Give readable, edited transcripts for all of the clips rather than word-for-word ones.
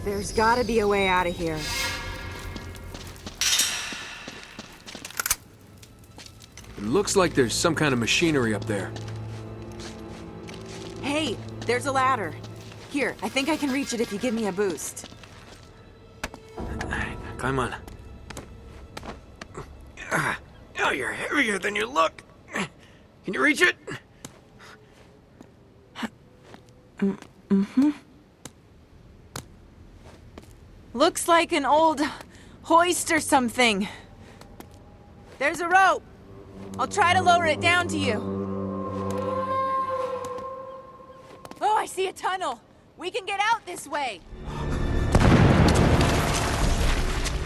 There's gotta be a way out of here. It looks like there's some kind of machinery up there. Hey, there's a ladder. Here, I think I can reach it if you give me a boost. Climb on. Oh, you're heavier than you look. Can you reach it? Mm-hmm. Looks like an old hoist or something. There's a rope. I'll try to lower it down to you. Oh, I see a tunnel. We can get out this way.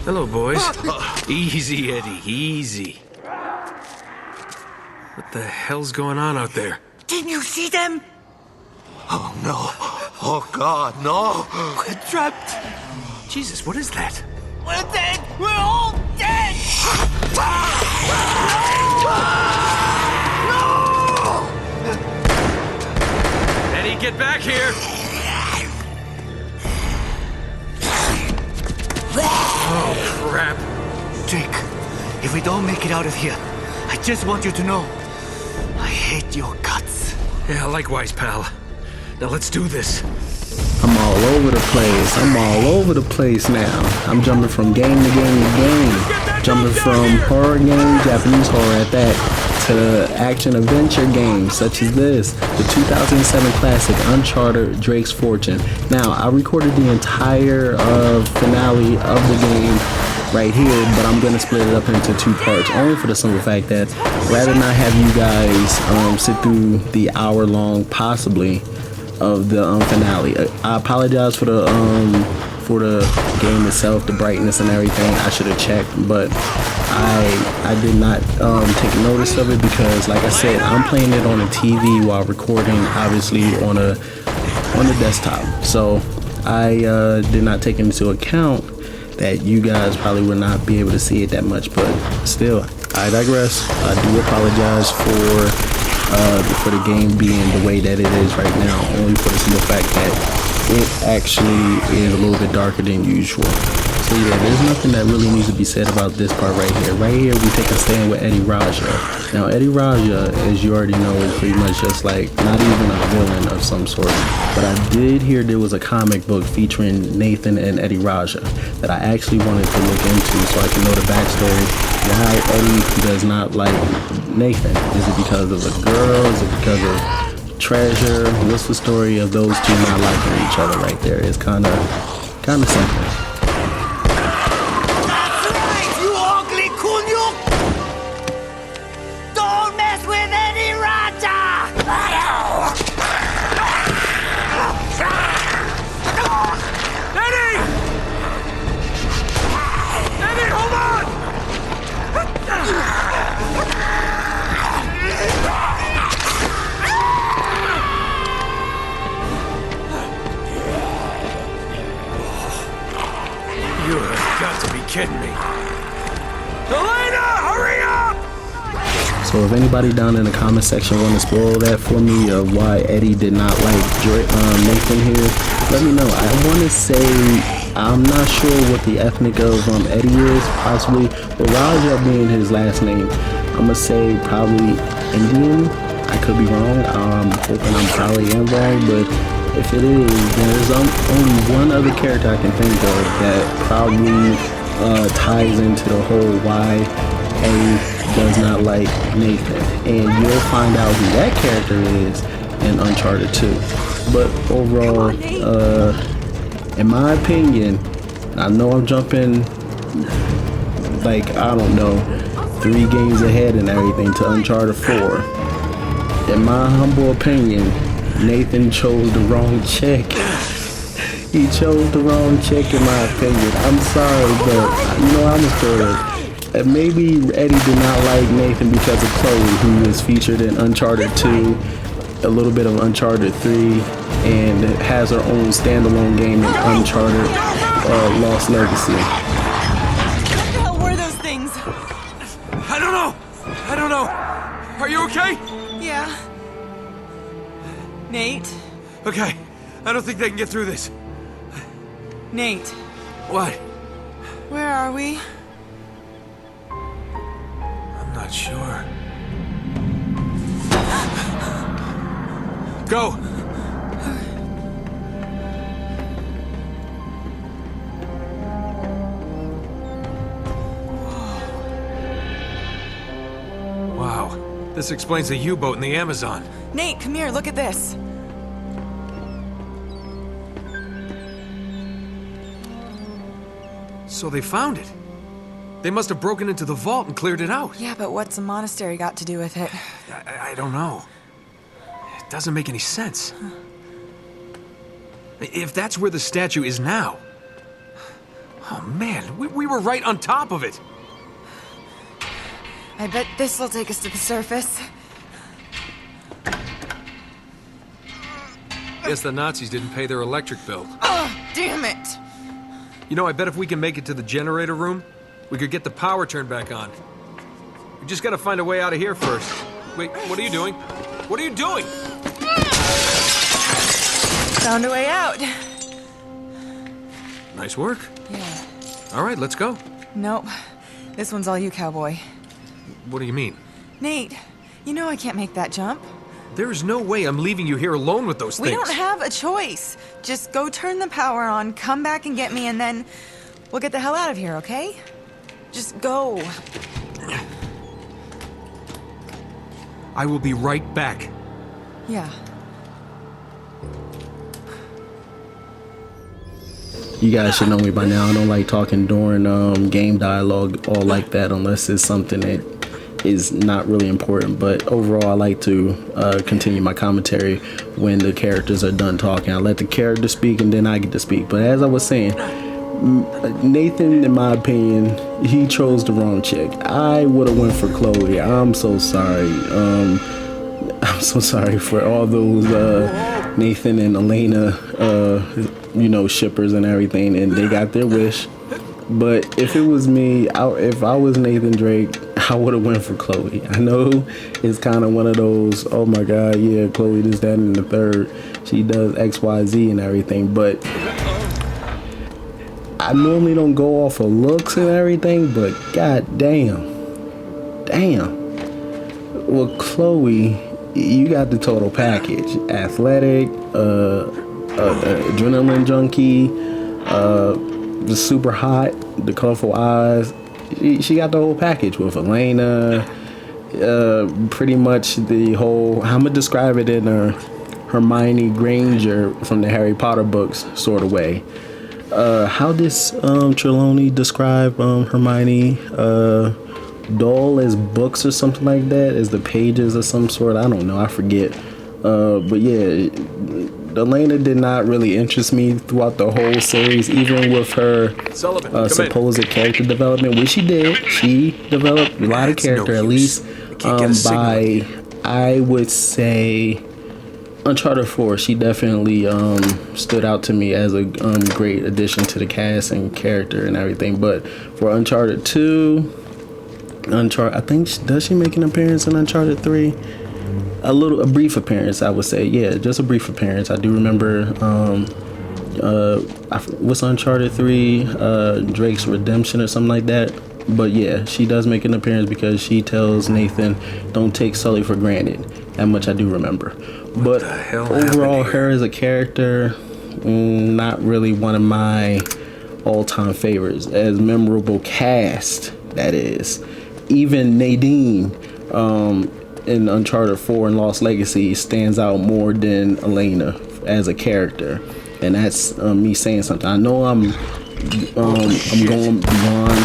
Hello, boys. Easy, Eddie, easy. What the hell's going on out there? Didn't you see them? Oh, no. Oh, God, no. We're trapped. Jesus, what is that? We're dead. We're all dead. No! Eddie, get back here! Oh, crap. Jake, if we don't make it out of here, I just want you to know, I hate your guts. Yeah, likewise, pal. Now let's do this. I'm all over the place. I'm all over the place now. I'm jumping from game to game to game. Jumping from horror game, Japanese horror at that, to action-adventure games such as this, the 2007 classic Uncharted Drake's Fortune. Now, I recorded the entire finale of the game right here, but I'm going to split it up into two parts, only for the simple fact that rather not have you guys sit through the hour-long, possibly, of the finale. I apologize for the game itself, the brightness and everything. I should have checked, but I did not take notice of it because, like I said, I'm playing it on a TV while recording, obviously on a desktop. So I did not take into account that you guys probably would not be able to see it that much, but still, I digress. I do apologize for the game being the way that it is right now, only for the simple fact that it actually is a little bit darker than usual. So yeah, there's nothing that really needs to be said about this part right here. Right here, we take a stand with Eddie Raja. Now, Eddie Raja, as you already know, is pretty much just like not even a villain of some sort. But I did hear there was a comic book featuring Nathan and Eddie Raja that I actually wanted to look into so I can know the backstory. Why Eddie does not like Nathan? Is it because of a girl? Is it because of treasure? What's the story of those two not liking each other right there? It's kind of simple. That's right, you ugly kunyuk! Don't mess with Eddie Raja! Eddie! Eddie, hold on! You have got to be kidding me. Elena, hurry up! So if anybody down in the comment section want to spoil that for me of why Eddie did not like Nathan here, let me know. I want to say, I'm not sure what the ethnic of Eddie is, possibly, but Raja being his last name, I'm going to say probably Indian. I could be wrong. I'm hoping I'm probably am wrong, but if it is, then there's only one other character I can think of that probably ties into the whole why Eddie does not like Nathan. And you'll find out who that character is in Uncharted 2. But overall, in my opinion, I know I'm jumping like, I don't know, 3 games ahead and everything to Uncharted 4. In my humble opinion, Nathan chose the wrong chick. He chose the wrong chick in my opinion. I'm sorry, but I'm a story. Maybe Eddie did not like Nathan because of Chloe, who is featured in Uncharted 2, a little bit of Uncharted 3, and has her own standalone game in Uncharted Lost Legacy. What the hell were those things? I don't know. Are you okay? Yeah. Nate? Okay. I don't think they can get through this. Nate, What? where are we? I'm not sure. Go! Wow. This explains the U-boat in the Amazon. Nate, come here, look at this. So they found it. They must have broken into the vault and cleared it out. Yeah, but what's a monastery got to do with it? I don't know. It doesn't make any sense. If that's where the statue is now... Oh man, we were right on top of it. I bet this will take us to the surface. Guess the Nazis didn't pay their electric bill. Oh, damn it! You know, I bet if we can make it to the generator room, we could get the power turned back on. We just gotta find a way out of here first. Wait, what are you doing? What are you doing? Found a way out. Nice work. Yeah. All right, let's go. Nope. This one's all you, cowboy. What do you mean? Nate, you know I can't make that jump. There's no way I'm leaving you here alone with those We things. don't have a choice. Just go turn the power on, come back and get me, and then we'll get the hell out of here, okay? Just go. I will be right back. Yeah. You guys should know me by now. I don't like talking during game dialogue or like that unless it's something that is not really important. But overall, I like to continue my commentary when the characters are done talking. I let the character speak and then I get to speak. But as I was saying, Nathan, in my opinion, he chose the wrong chick. I would have went for Chloe. I'm so sorry. I'm so sorry for all those Nathan and Elena, shippers and everything, and they got their wish. But if it was me, if I was Nathan Drake, I would have went for Chloe. I know it's kind of one of those, oh my God, yeah, Chloe this, that, and the third. She does X, Y, Z and everything, but I normally don't go off of looks and everything, but god damn. Well, Chloe, you got the total package. Athletic, adrenaline junkie, the super hot, the colorful eyes. She got the whole package with Elena. Pretty much the whole, I'm gonna describe it in a Hermione Granger from the Harry Potter books sort of way. How does Trelawney describe Hermione? Dull as books or something like that, as the pages of some sort. I don't know, I forget. But yeah, Elena did not really interest me throughout the whole series, even with her supposed character development, which she did. She developed a lot of character, at least by, I would say, Uncharted 4. She definitely stood out to me as a great addition to the cast and character and everything. But for Uncharted 2, I think, does she make an appearance in Uncharted 3? A brief appearance, I would say. Yeah, just a brief appearance. I do remember, what's Uncharted 3? Drake's Redemption or something like that. But yeah, she does make an appearance because she tells Nathan, don't take Sully for granted. That much I do remember. But overall, her as a character, not really one of my all-time favorites. As memorable cast, that is. Even Nadine in Uncharted 4 and Lost Legacy stands out more than Elena as a character, and that's me saying something. I know I'm going beyond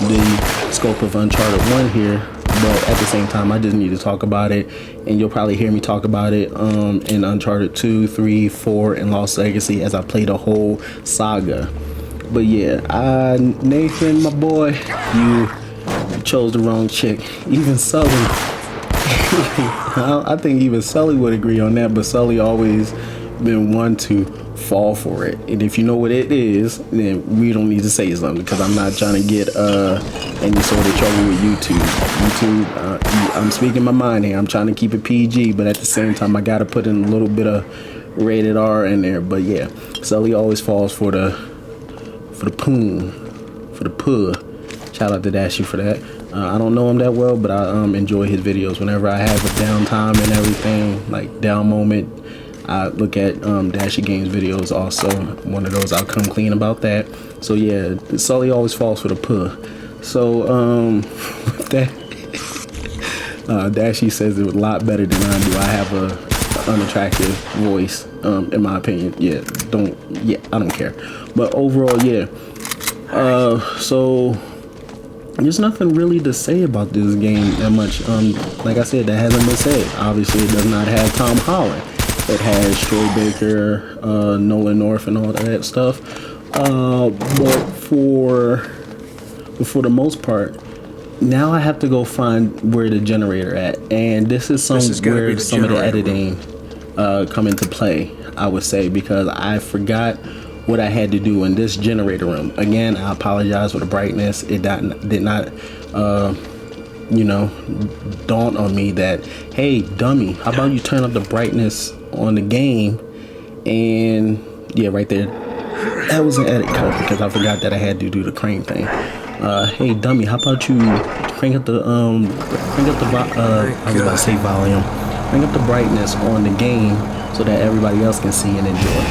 the scope of Uncharted 1 here, but at the same time, I just need to talk about it, and you'll probably hear me talk about it in Uncharted 2, 3, 4, and Lost Legacy as I play the whole saga. But yeah, Nathan, my boy, you chose the wrong chick. Even Sully, I think even Sully would agree on that, but Sully always been one to fall for it. And if you know what it is, then we don't need to say something, because I'm not trying to get any sort of trouble with YouTube. I'm speaking my mind here. I'm trying to keep it PG, but at the same time, I gotta put in a little bit of rated R in there. But yeah, Sully always falls for the poon, for the puh. Shout out to Dashy for that. I don't know him that well, but I enjoy his videos. Whenever I have a downtime and everything, like down moment, I look at Dashy Games videos. Also, one of those, I'll come clean about that. So yeah, Sully always falls for the puh. So with that, Dashy says it was a lot better than I do. I have a unattractive voice, in my opinion. I don't care. But overall, yeah. So there's nothing really to say about this game that much. Like I said, that hasn't been said. Obviously, it does not have Tom Holland. It has Troy Baker, Nolan North, and all that stuff. But for the most part, now I have to go find where the generator at, and this is where some of the editing come into play, I would say, because I forgot what I had to do in this generator room. Again, I apologize for the brightness. It did not dawn on me that, hey, dummy, how about you turn up the brightness on the game? And yeah, right there, that was an edit cut because I forgot that I had to do the crane thing. Hey, dummy, how about you crank up the I was about to say volume. Crank up the brightness on the game so that everybody else can see and enjoy.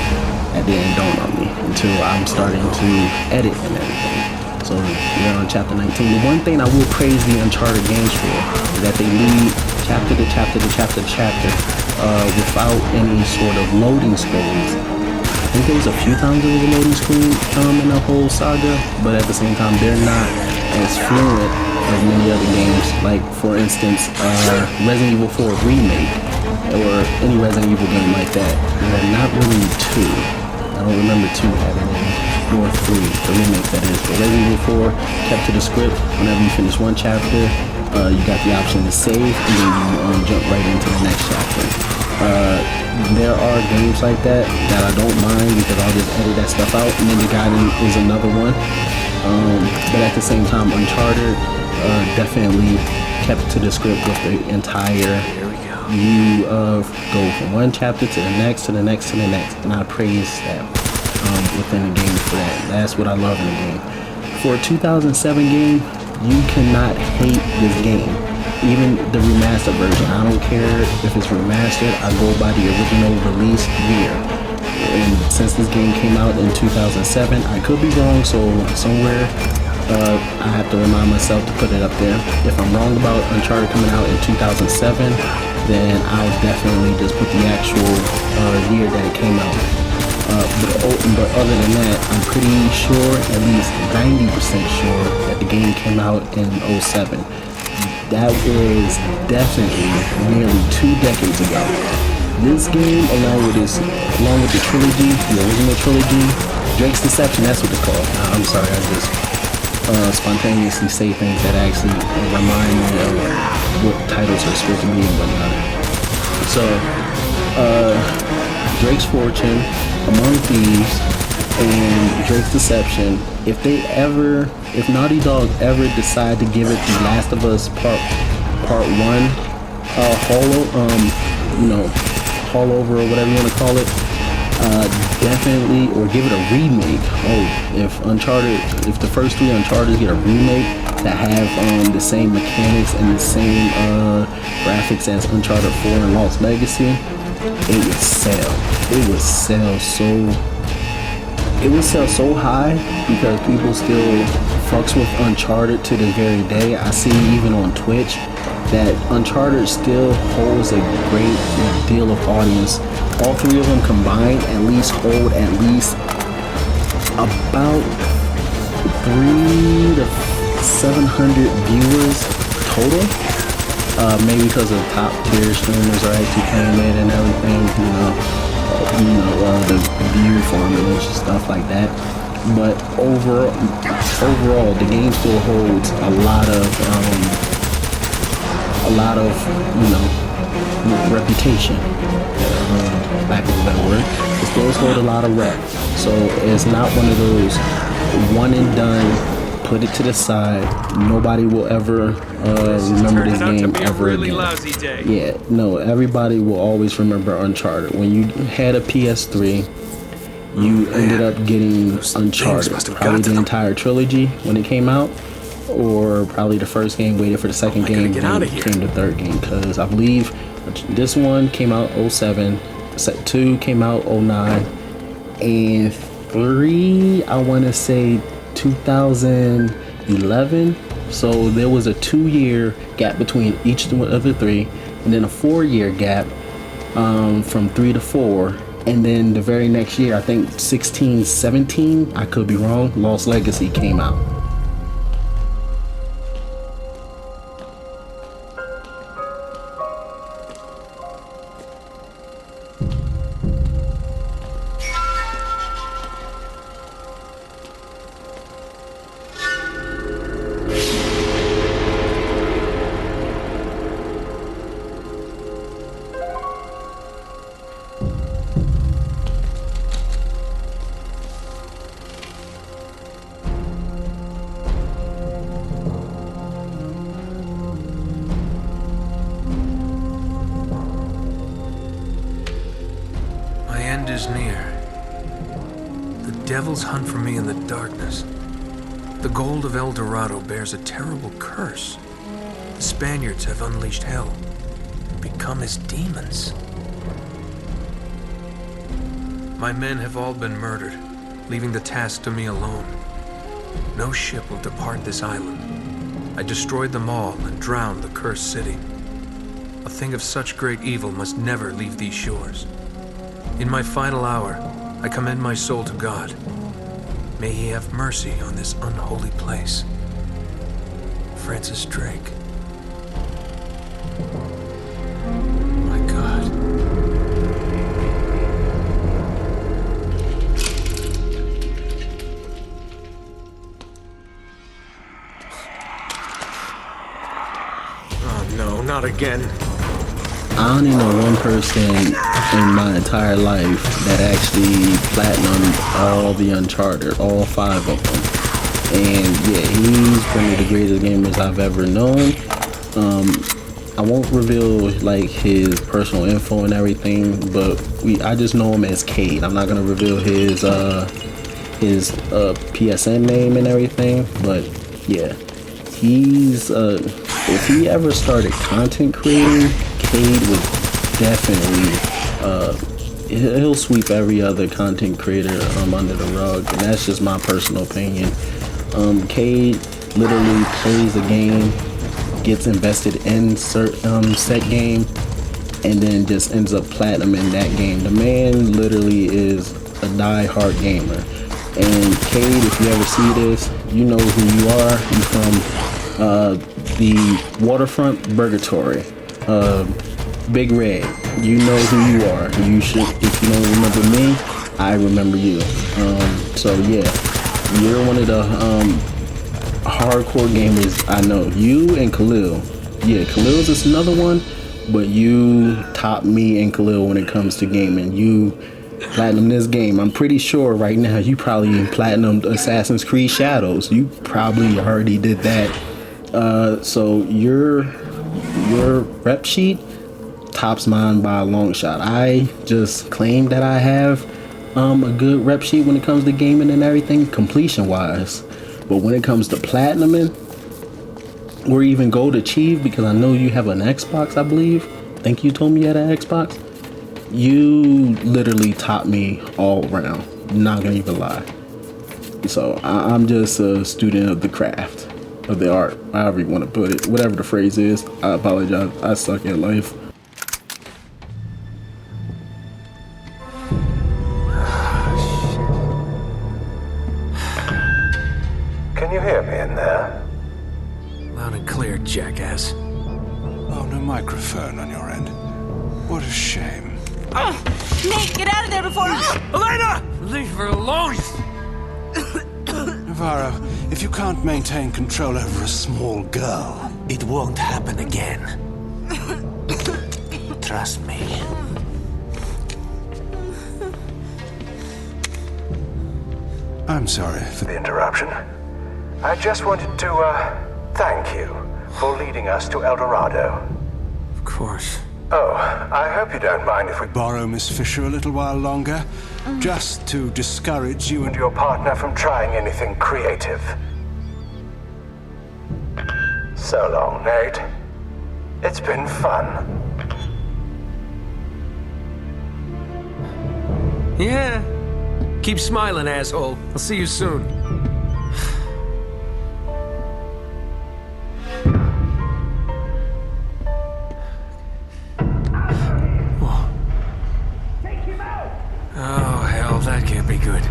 That didn't dawn on me until I'm starting to edit and everything. So we're on chapter 19. The one thing I will praise the Uncharted games for is that they lead chapter to chapter to chapter to chapter without any sort of loading screens. I think there was a few times there was a loading screen in the whole saga, but at the same time they're not as fluent as many other games. Like for instance, Resident Evil 4 Remake or any Resident Evil game like that. Well, not really 2. I don't remember 2 having any, nor 3, the remake that is. But Resident Evil 4 kept to the script. Whenever you finish one chapter, you got the option to save, and then you jump right into the next chapter. There are games like that I don't mind because I'll just edit that stuff out, and then the Gaiden is another one. But at the same time, Uncharted definitely kept to the script with the entire. You go from one chapter to the next, to the next, to the next, and I praise that within the game for that. That's what I love in the game. For a 2007 game, you cannot hate this game. Even the remastered version, I don't care if it's remastered, I go by the original release year. And since this game came out in 2007, I could be wrong, so somewhere I have to remind myself to put it up there. If I'm wrong about Uncharted coming out in 2007, then I'll definitely just put the actual year that it came out. But other than that, I'm pretty sure, at least 90% sure, that the game came out in 07. That was definitely nearly 2 decades ago. This game, along with the trilogy, the original trilogy, Drake's Deception, that's what it's called. I'm sorry, I just spontaneously say things that actually remind me of what titles are supposed to be and whatnot. So, Drake's Fortune, Among Thieves, and Drake's Deception, if Naughty Dog ever decide to give it The Last of Us Part 1 hollover or whatever you want to call it, definitely, or give it a remake. If the first 3 Uncharted get a remake that have the same mechanics and the same graphics as Uncharted 4 and Lost Legacy, it would sell. It would sell so high because people still fucks with Uncharted to this very day. I see even on Twitch that Uncharted still holds a great deal of audience. All 3 of them combined at least hold at least about 300 to 700 viewers total. Maybe because of top tier streamers are actually playing it and everything, the view formula and stuff like that. But overall, the game still holds a lot of reputation. Back in that word, it still holds a lot of rep. So it's not one of those one and done put it to the side. Nobody will ever remember this game ever again. Yeah, no, everybody will always remember Uncharted. When you had a PS3, you ended up getting Uncharted, probably the entire trilogy when it came out, or probably the first game, waited for the second game, then came the third game, because I believe this one came out 07, set 2 came out 09, and 3, I want to say 2011. So there was a 2-year gap between each of the 3, and then a 4-year gap from 3 to 4. And then the very next year, I think 16, 17, I could be wrong, Lost Legacy came out. Is near. The devils hunt for me in the darkness. The gold of El Dorado bears a terrible curse. The Spaniards have unleashed hell, become as demons. My men have all been murdered, leaving the task to me alone. No ship will depart this island. I destroyed them all and drowned the cursed city. A thing of such great evil must never leave these shores. In my final hour, I commend my soul to God. May He have mercy on this unholy place. Francis Drake. My God. Oh no, not again. I only know one person in my entire life that actually platinumed all the Uncharted, all 5 of them. And yeah, he's one of the greatest gamers I've ever known. I won't reveal like his personal info and everything, but I just know him as Cade. I'm not gonna reveal his PSN name and everything, but yeah, he's if he ever started content creating, Cade would definitely he'll sweep every other content creator under the rug, and that's just my personal opinion. Cade literally plays a game, gets invested in set game, and then just ends up platinum in that game. The man literally is a die-hard gamer. And Cade, if you ever see this, you know who you are. You're from the Waterfront Burgatory. Big Red, you know who you are. You should, if you don't remember me, I remember you. So yeah, you're one of the hardcore gamers I know. You and Khalil. Yeah, Khalil's just another one, but you top me and Khalil when it comes to gaming. You platinum this game. I'm pretty sure right now you probably platinumed Assassin's Creed Shadows. You probably already did that. So your rep sheet tops mine by a long shot. I just claim that I have a good rep sheet when it comes to gaming and everything, completion wise. But when it comes to platinuming or even gold achieved, because I know you have an Xbox, I believe. I think you told me you had an Xbox. You literally top me all around. Not gonna even lie. So I'm just a student of the craft, of the art, however you want to put it, whatever the phrase is. I apologize. I suck at life. Can you hear me in there? Loud and clear, jackass. Oh, no microphone on your end. What a shame. Nate, get out of there before... Elena! Leave her alone! Navarro, if you can't maintain control over a small girl, It won't happen again. Trust me. I'm sorry for The interruption. I just wanted to, thank you for leading us to El Dorado. Of course. Oh, I hope you don't mind if we Borrow Miss Fisher a little while longer, just to discourage you and your partner from trying anything creative. So long, Nate. It's been fun. Yeah. Keep smiling, asshole. I'll see you soon. Whoa. Oh, hell, that can't be good.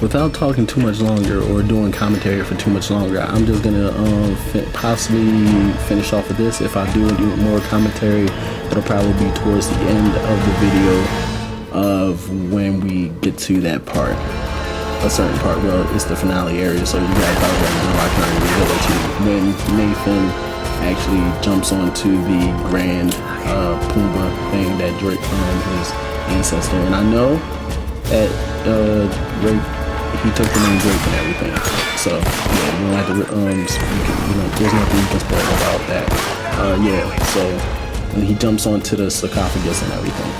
Without talking too much longer or doing commentary for too much longer, I'm just gonna possibly finish off with this. If I do more commentary, it'll probably be towards the end of the video of when we get to that part, a certain part. Well, it's the finale area, so you guys already know I can already reveal it to you. When Nathan actually jumps onto the grand Pumbaa thing that Drake his ancestor, and I know that Drake, he took the name Drake and everything. So yeah, you don't have to there's nothing you can spoil about that. Yeah, so when he jumps onto the sarcophagus and everything.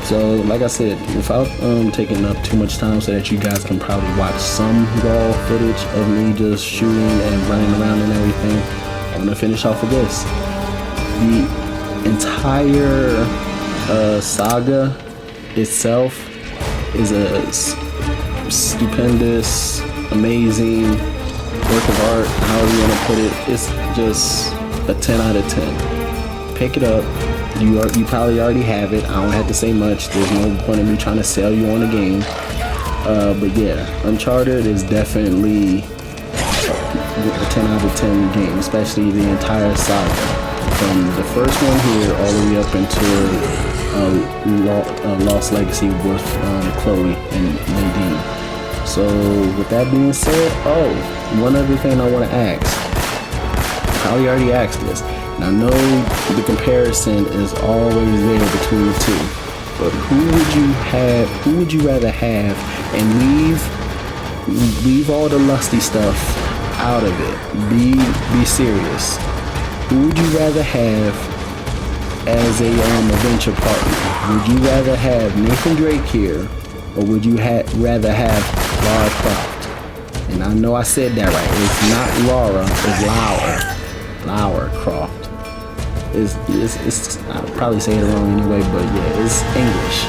So like I said, without taking up too much time so that you guys can probably watch some raw footage of me just shooting and running around and everything, I'm gonna finish off with this. The entire saga itself is a stupendous, amazing work of art, however you want to put it. It's just a 10 out of 10. Pick it up. You probably already have it. I don't have to say much. There's no point in me trying to sell you on the game. But yeah, Uncharted is definitely a 10 out of 10 game, especially the entire saga. From the first one here all the way up into Lost Legacy with Chloe and Nadine. So with that being said, one other thing I want to ask. Probably already asked this. And I know the comparison is always there between the two. But who would you rather have, and leave all the lusty stuff out of it. Be serious. Who would you rather have as a adventure partner? Would you rather have Nathan Drake here, or would you rather have Lara Croft? And I know I said that right. It's not Laura, it's Lara Croft. It's I'll probably say it wrong anyway, but yeah, it's English.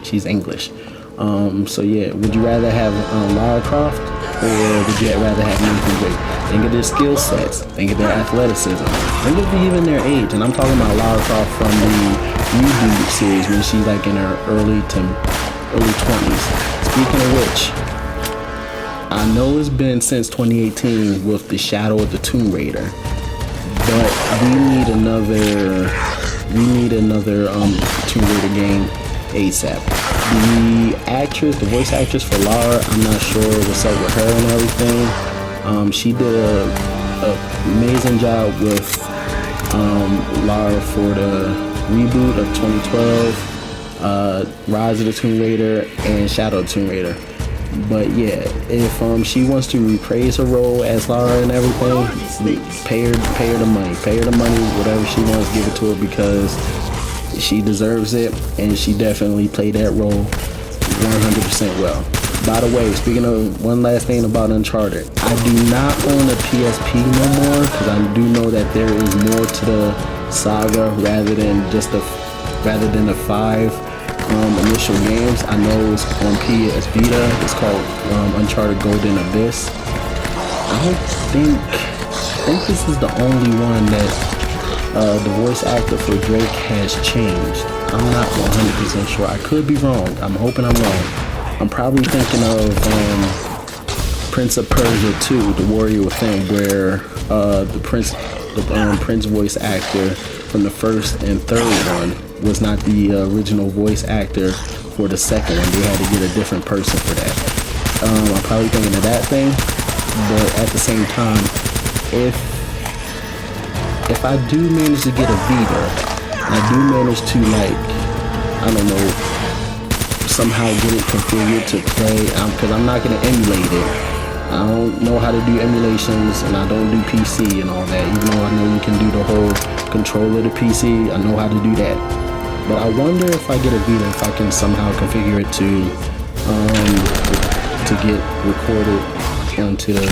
She's English. So yeah, would you rather have Lara Croft, or would you rather have Nathan Drake? Think of their skill sets, think of their athleticism, think of even their age. And I'm talking about Lara Croft from the reboot series when she's like in her early 20s. Speaking of which, I know it's been since 2018 with the Shadow of the Tomb Raider, but we need another Tomb Raider game ASAP. The voice actress for Lara, I'm not sure what's up with her and everything. She did a amazing job with Lara for the reboot of 2012, Rise of the Tomb Raider, and Shadow of the Tomb Raider. But yeah, if she wants to reprise her role as Lara and everything, pay her the money, whatever she wants, give it to her, because she deserves it, and she definitely played that role 100% well. By the way, speaking of one last thing about Uncharted, I do not own a PSP no more, because I do know that there is more to the saga rather than the 5 initial games. I know it's on PS Vita. It's called Uncharted Golden Abyss. I think this is the only one that the voice actor for Drake has changed. I'm not 100% sure. I could be wrong. I'm hoping I'm wrong. I'm probably thinking of Prince of Persia 2, The Warrior Within, where the Prince voice actor from the first and third one was not the original voice actor for the second one. They had to get a different person for that. I'm probably thinking of that thing, but at the same time, if I do manage to get a Vita, and I do manage to, like, I don't know, somehow get it configured to play, because I'm not going to emulate it. I don't know how to do emulations, and I don't do PC and all that, even though I know you can do the whole control of the PC. I know how to do that. But I wonder if I get a Vita, if I can somehow configure it to get recorded onto the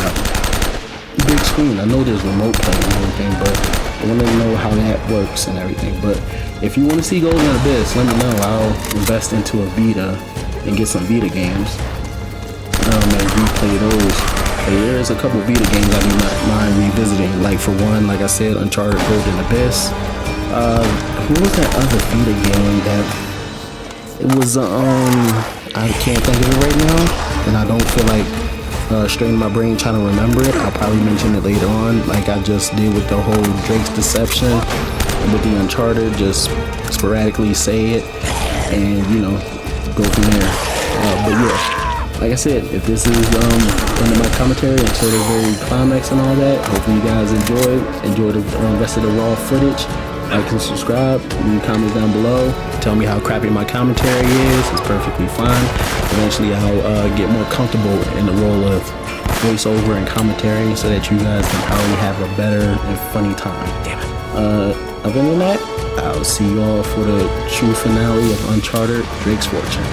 big screen. I know there's remote play and everything, but I want to know how that works and everything. But if you want to see Golden Abyss, let me know. I'll invest into a Vita and get some Vita games and replay those. But there's a couple Vita games I do not mind revisiting. Like for one, like I said, Uncharted Golden Abyss. Who was that other Vita game that it was? I can't think of it right now, and I don't feel like straining my brain trying to remember it. I'll probably mention it later on, like I just did with the whole Drake's Deception with the Uncharted. Just sporadically say it, and go from there. But yeah, like I said, if this is end of my commentary until the very climax and all that, hopefully you guys enjoy the rest of the raw footage. Like and subscribe, leave comments down below, tell me how crappy my commentary is. It's perfectly fine. Eventually I'll get more comfortable in the role of voiceover and commentary so that you guys can probably have a better and funny time. Damn it. Other than that, I'll see you all for the true finale of Uncharted Drake's Fortune.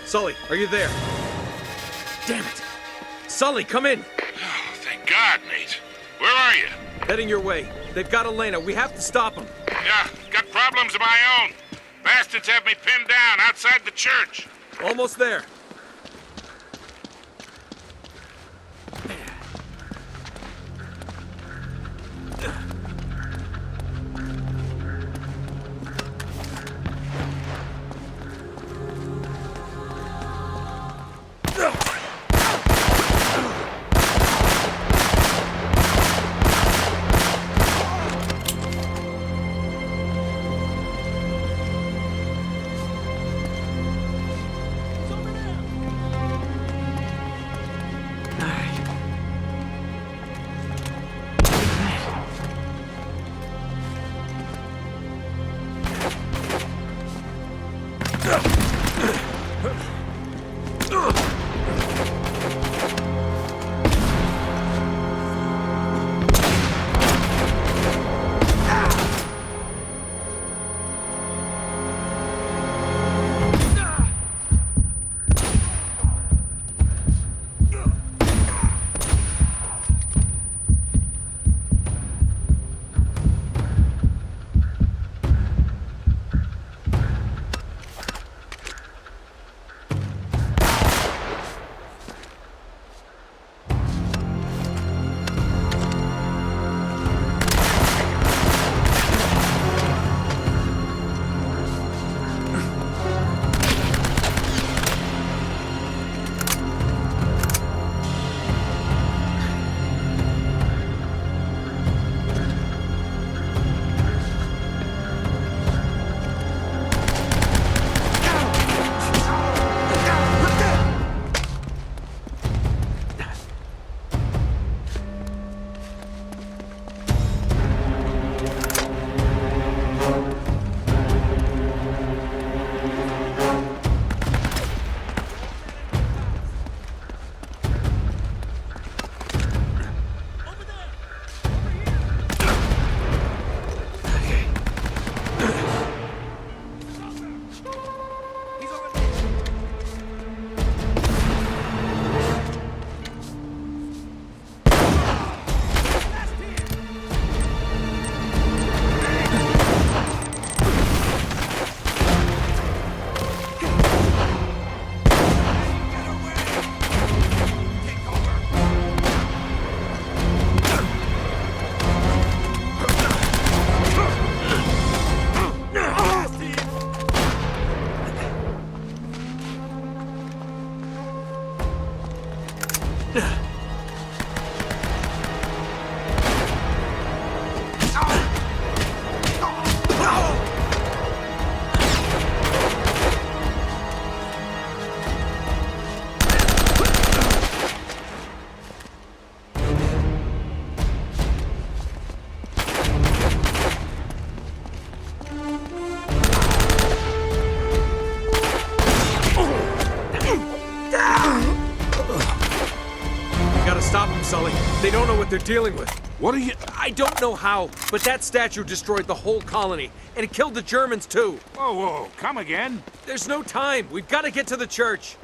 Sully, are you there? Damn it! Sully, come in! Oh, thank God, Nate. Where are you? Heading your way. They've got Elena. We have to stop them. Yeah, got problems of my own. Bastards have me pinned down outside the church. Almost there. They don't know what they're dealing with. What are you... I don't know how, but that statue destroyed the whole colony, and it killed the Germans too. Whoa, whoa, come again? There's no time. We've got to get to the church.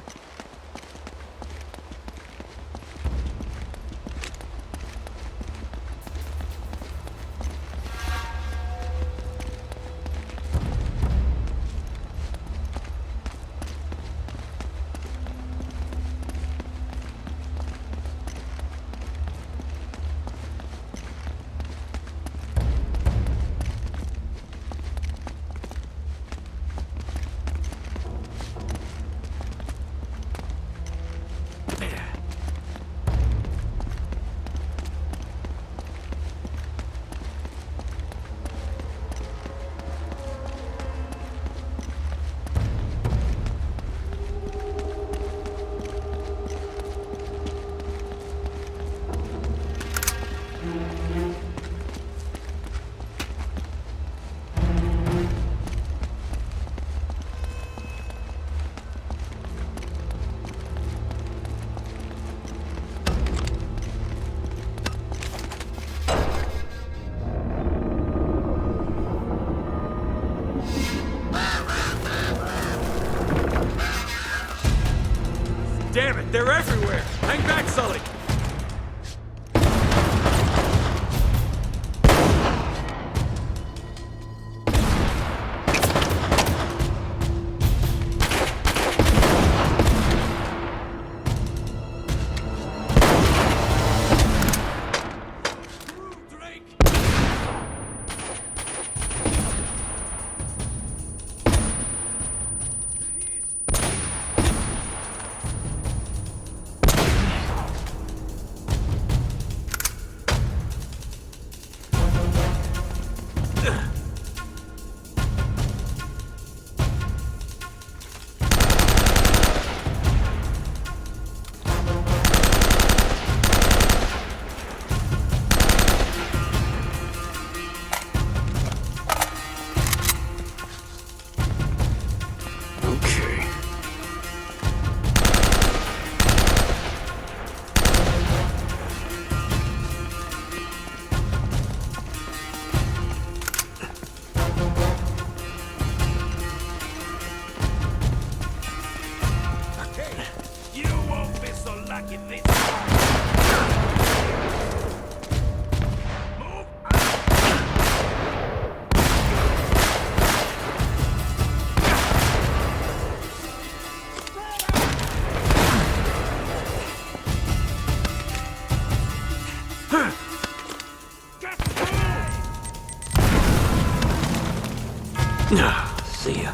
Damn it, they're everywhere! Hang back, Sully! See ya.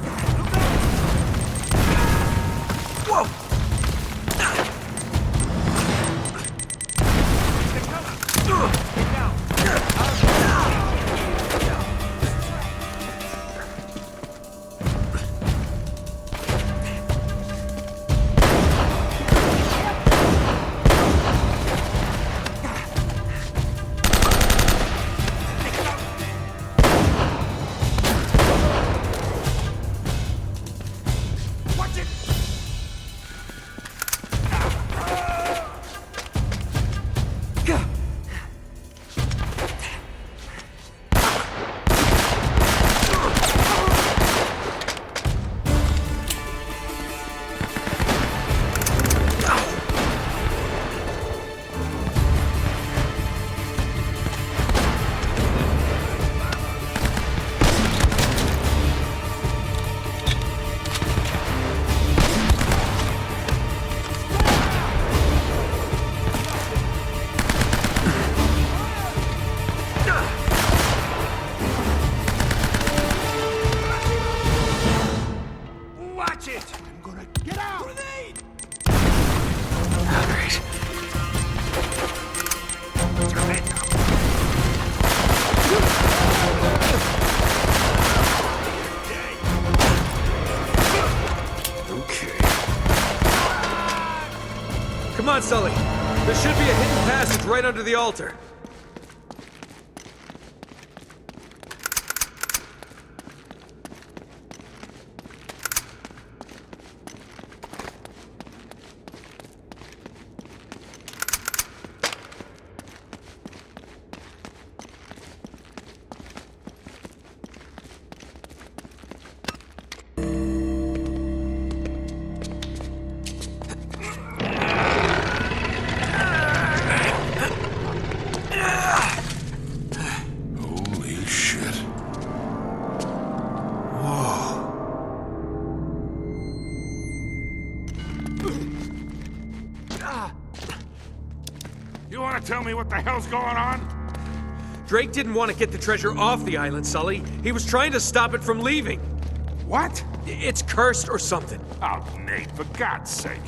Come on, Sully. There should be a hidden passage right under the altar. You want to tell me what the hell's going on? Drake didn't want to get the treasure off the island, Sully. He was trying to stop it from leaving. What? It's cursed or something. Oh, Nate, for God's sake.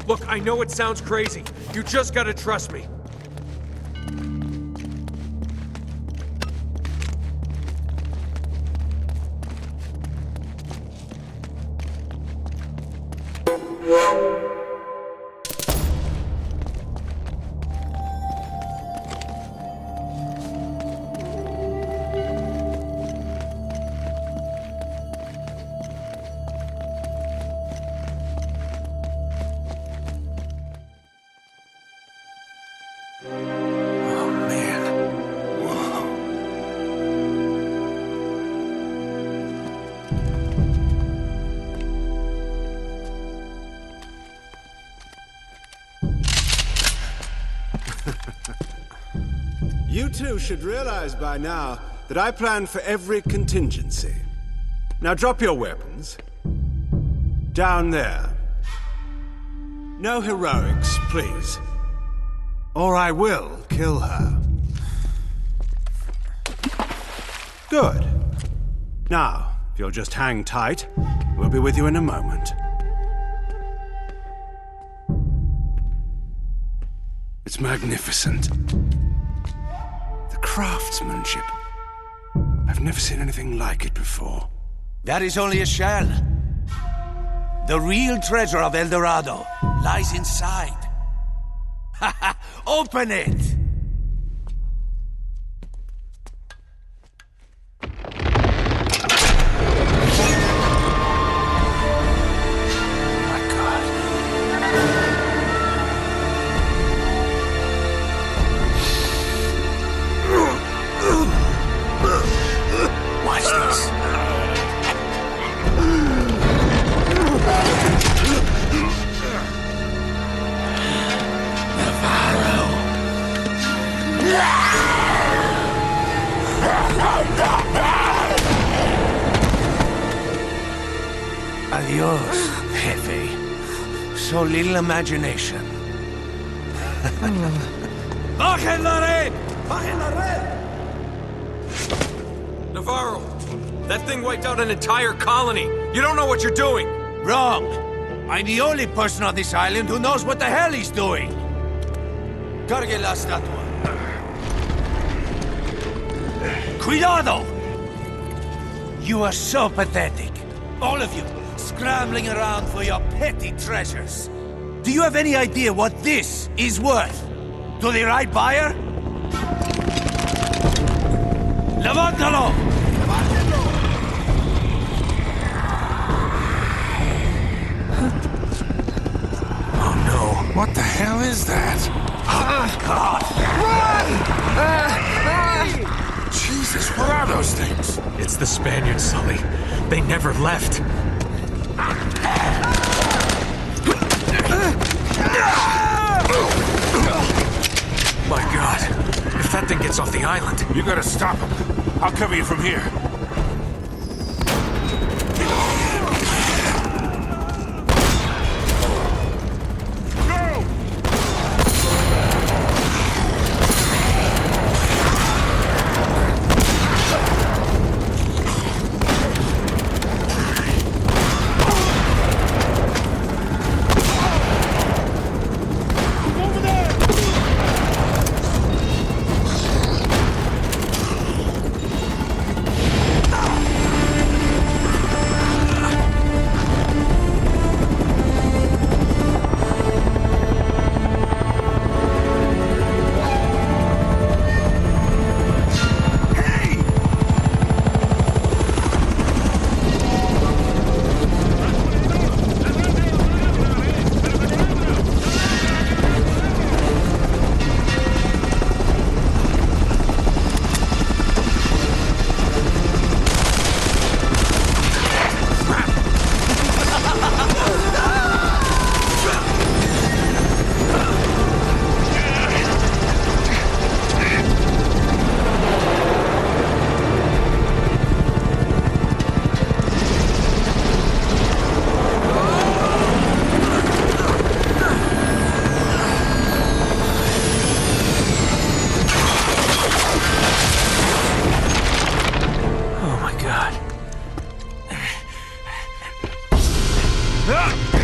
Look, I know it sounds crazy. You just gotta trust me. Oh, man. You two should realize by now that I plan for every contingency. Now drop your weapons. Down there. No heroics, please. Or I will kill her. Good. Now, if you'll just hang tight, we'll be with you in a moment. It's magnificent. The craftsmanship. I've never seen anything like it before. That is only a shell. The real treasure of El Dorado lies inside. Open it! My God. Watch this. Adios, Jefe. So little imagination. Bajen la red! Bajen la red! Navarro, that thing wiped out an entire colony. You don't know what you're doing. Wrong. I'm the only person on this island who knows what the hell he's doing. Cargue la estatua. Cuidado! You are so pathetic. All of you, scrambling around for your petty treasures. Do you have any idea what this is worth? To the right buyer? Levántalo! Oh no, what the hell is that? God! Jesus, what are those things? It's the Spaniards, Sully. They never left. My God, if that thing gets off the island... You gotta stop him. I'll cover you from here. Go! Ah!